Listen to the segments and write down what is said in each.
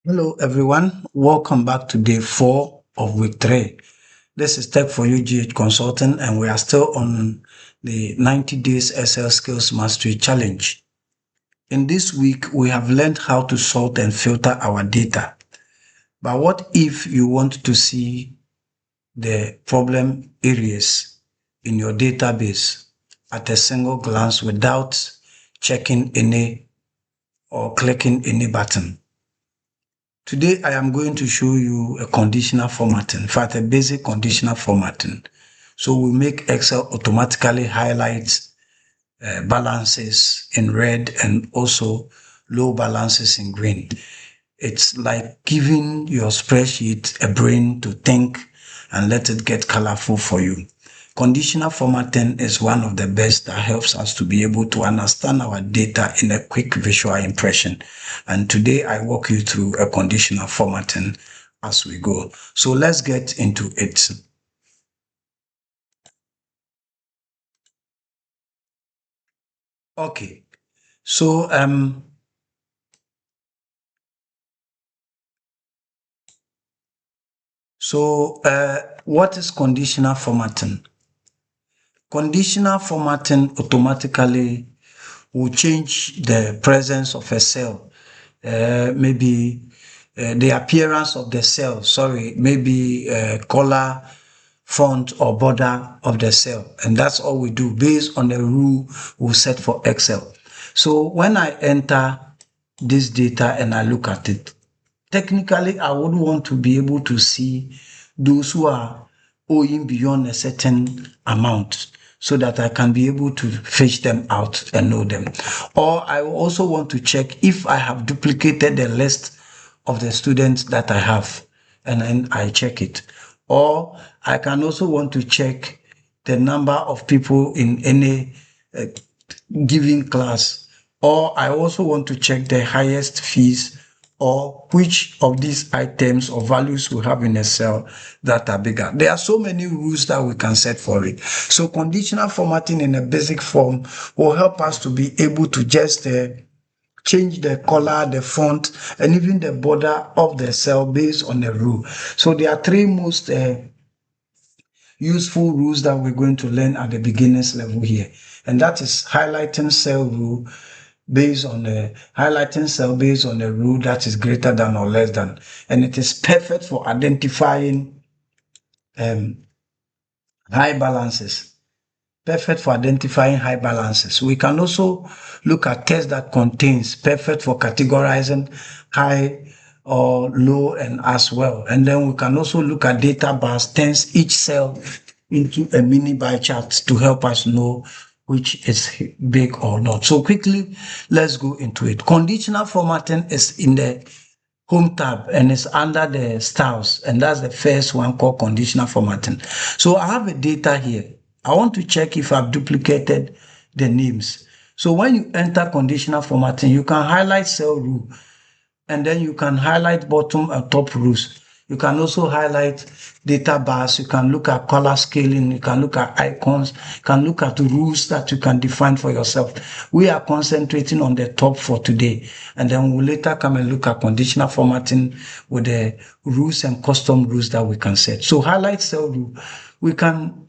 Hello, everyone. Welcome back to day 4 of week 3. This is Tech for You GH Consulting, and we are still on the 90 Days SL Skills Mastery Challenge. In this week, we have learned how to sort and filter our data. But what if you want to see the problem areas in your database at a single glance without checking any or clicking any button? Today, I am going to show you a conditional formatting, in fact, a basic conditional formatting. So we make Excel automatically highlight balances in red and also low balances in green. It's like giving your spreadsheet a brain to think and let it get colorful for you. Conditional formatting is one of the best that helps us to be able to understand our data in a quick visual impression. And today I walk you through a conditional formatting as we go. So let's get into it. Okay. So what is conditional formatting? Conditional formatting automatically will change the presence of a cell, maybe the appearance of the cell, maybe color, font or border of the cell. And that's all we do based on the rule we set for Excel. So when I enter this data and I look at it, technically I would want to be able to see those who are owing beyond a certain amount so that I can be able to fish them out and know them. Or I also want to check if I have duplicated the list of the students that I have, and then I check it. Or I can also want to check the number of people in any given class. Or I also want to check the highest fees or which of these items or values we have in a cell that are bigger. There are so many rules that we can set for it. So conditional formatting in a basic form will help us to be able to just change the color, the font, and even the border of the cell based on the rule. So there are three most useful rules that we're going to learn at the beginners level here. And that is highlighting cell based on the rule that is greater than or less than. And it is perfect for identifying high balances. Perfect for identifying high balances. We can also look at text that contains, perfect for categorizing high or low and as well. And then we can also look at data bars, turns each cell into a mini bar chart to help us know which is big or not. So quickly, let's go into it. Conditional formatting is in the home tab and it's under the styles, and that's the first one called conditional formatting. So I have a data here. I want to check if I've duplicated the names. So when you enter conditional formatting, you can highlight cell rule and then you can highlight bottom and top rows. You can also highlight data bars. You can look at color scaling. You can look at icons. You can look at rules that you can define for yourself. We are concentrating on the top for today. And then we'll later come and look at conditional formatting with the rules and custom rules that we can set. So highlight cell rule. We can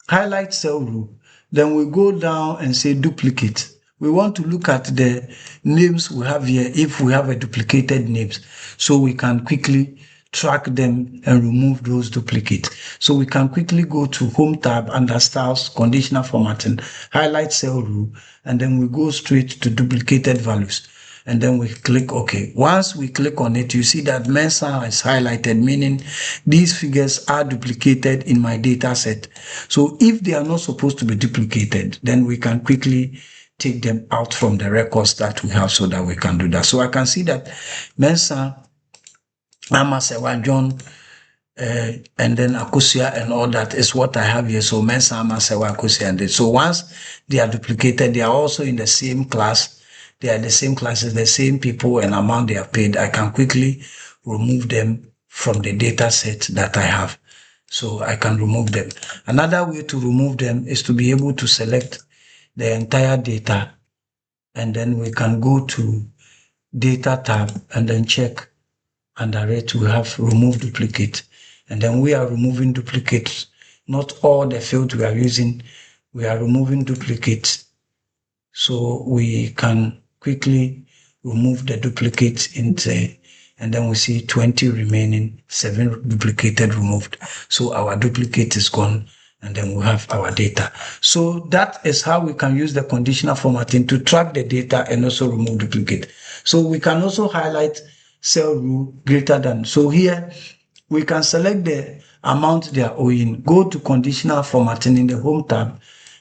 highlight cell rule. Then we go down and say duplicate. We want to look at the names we have here if we have a duplicated names. So we can quickly track them and remove those duplicates. So we can quickly go to home tab under styles, conditional formatting, highlight cell rule, and then we go straight to duplicated values. And then we click OK. Once we click on it, you see that Mensa is highlighted, meaning these figures are duplicated in my data set. So if they are not supposed to be duplicated, then we can quickly take them out from the records that we have so that we can do that. So I can see that Mensa, Amasewa, John, and then Akosia and all that is what I have here. So Mensa, Amasewa, Akosia, and so once they are duplicated, they are also in the same class. They are the same classes, the same people and amount they are paid. I can quickly remove them from the data set that I have. So I can remove them. Another way to remove them is to be able to select the entire data, and then we can go to data tab and then check under it, we have remove duplicate. And then we are removing duplicates. Not all the fields we are using, we are removing duplicates. So we can quickly remove the duplicates into, and then we see 20 remaining, 7 duplicated removed. So our duplicate is gone, and then we have our data. So that is how we can use the conditional formatting to track the data and also remove duplicate. So we can also highlight cell rule greater than. So here we can select the amount they are owing, go to conditional formatting in the home tab,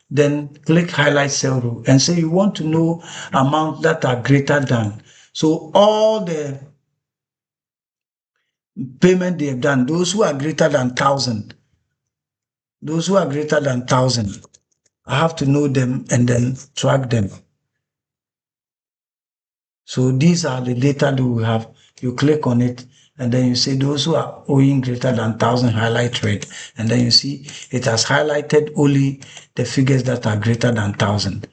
then click highlight cell rule and say you want to know amounts that are greater than. So all the payment they have done, those who are greater than 1,000, those who are greater than 1,000, I have to know them and then track them. So these are the data that we have. You click on it and then you say those who are owing greater than 1,000 highlight red. And then you see it has highlighted only the figures that are greater than 1,000.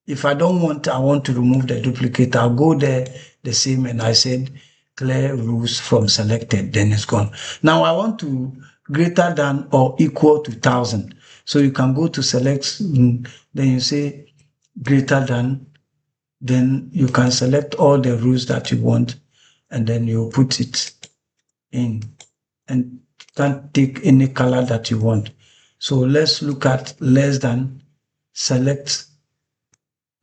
If I want to remove the duplicate, I'll go there the same and I said clear rules from selected, then it's gone. Now I want to greater than or equal to 1,000. So you can go to select, then you say greater than, then you can select all the rules that you want and then you put it in and can take any color that you want. So let's look at less than, select,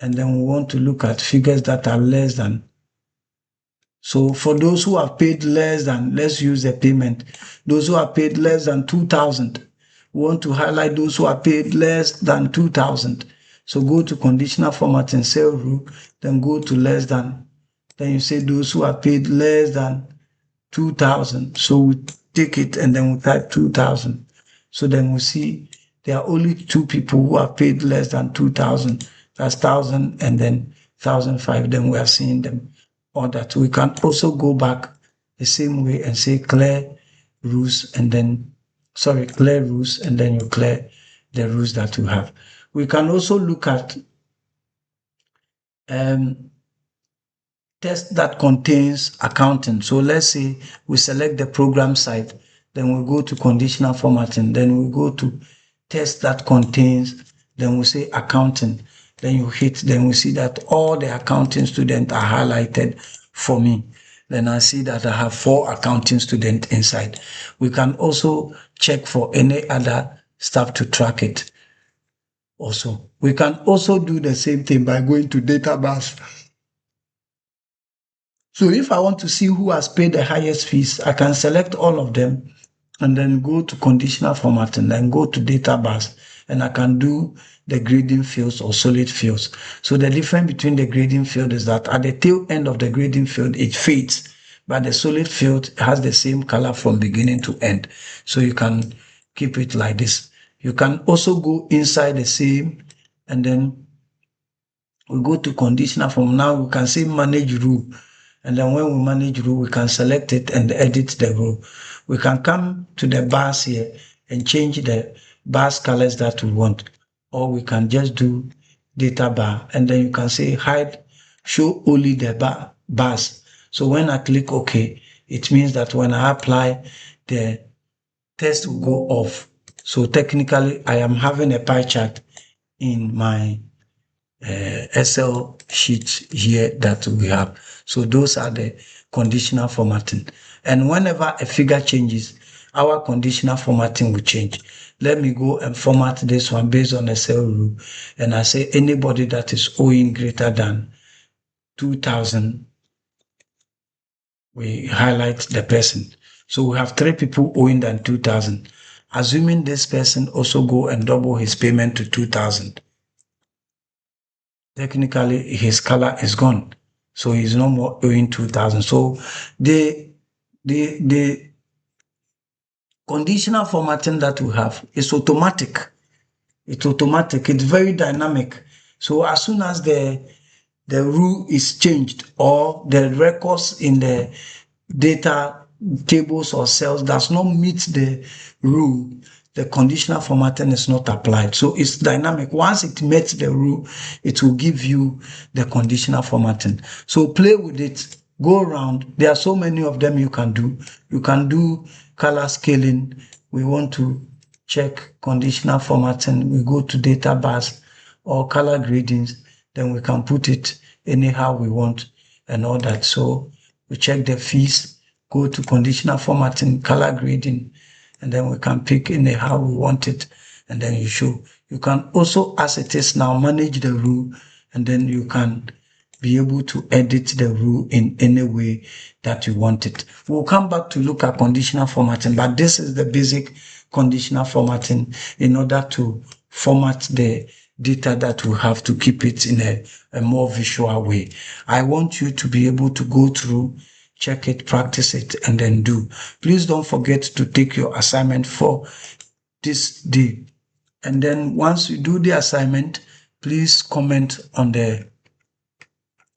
and then we want to look at figures that are less than. So for those who have paid less than, let's use the payment. Those who have paid less than 2,000, we want to highlight those who are paid less than 2,000. So go to conditional formatting cell rule, then go to less than. Then you say those who are paid less than 2,000. So we take it and then we type 2,000. So then we see there are only 2 people who are paid less than 2,000. That's 1,000 and then 1,005. Then we are seeing them. Or that we can also go back the same way and say clear rules and then, clear rules and then you clear the rules that you have. We can also look at text that contains accounting. So let's say we select the program site, then we go to conditional formatting, then we go to text that contains, then we say accounting, then you hit, then we see that all the accounting students are highlighted for me. Then I see that I have 4 accounting students inside. We can also check for any other stuff to track it. Also, we can also do the same thing by going to database. So if I want to see who has paid the highest fees, I can select all of them and then go to conditional formatting, then go to database, and I can do the grading fields or solid fields. So the difference between the grading field is that at the tail end of the grading field, it fades, but the solid field has the same color from beginning to end. So you can keep it like this. You can also go inside the same, and then we go to conditional form. Now we can say manage rule. And then when we manage rule, we can select it and edit the rule. We can come to the bars here and change the bars colors that we want. Or we can just do data bar. And then you can say hide, show only the bars. So when I click OK, it means that when I apply, the text will go off. So technically, I am having a pie chart in my Excel sheet here that we have. So those are the conditional formatting. And whenever a figure changes, our conditional formatting will change. Let me go and format this one based on a cell rule. And I say anybody that is owing greater than 2,000, we highlight the person. So we have 3 people owing than 2,000. Assuming this person also go and double his payment to 2,000. Technically his color is gone, so he's no more owing 2,000. So the conditional formatting that we have is automatic. It's automatic. It's very dynamic. So as soon as the rule is changed or the records in the data tables or cells does not meet the rule, the conditional formatting is not applied. So it's dynamic. Once it meets the rule, it will give you the conditional formatting. So play with it go around. There are so many of them you can do. You can do color scaling. We want to check conditional formatting. We go to data bars or color gradings. Then we can put it anyhow we want and all that. So we check the fees, go to conditional formatting, color grading, and then we can pick anyhow we want it. And then you show. You can also, as it is now, manage the rule, and then you can be able to edit the rule in any way that you want it. We'll come back to look at conditional formatting, but this is the basic conditional formatting in order to format the data that we have to keep it in a more visual way. I want you to be able to go through, check it, practice it, and then do. Please don't forget to take your assignment for this day. And then once you do the assignment, please comment on the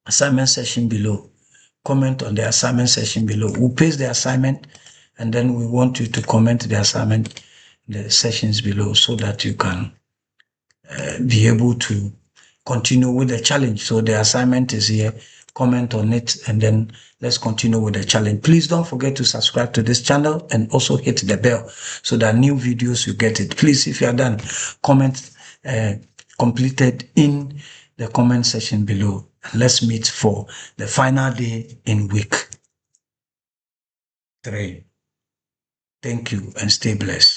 assignment section below. Comment on the assignment section below. We'll paste the assignment, and then we want you to comment the assignment in the sections below so that you can be able to continue with the challenge. So the assignment is here. Comment on it, and then let's continue with the challenge. Please don't forget to subscribe to this channel and also hit the bell so that new videos you get it. Please, if you are done, comment completed in the comment section below. Let's meet for the final day in week 3. Thank you and stay blessed.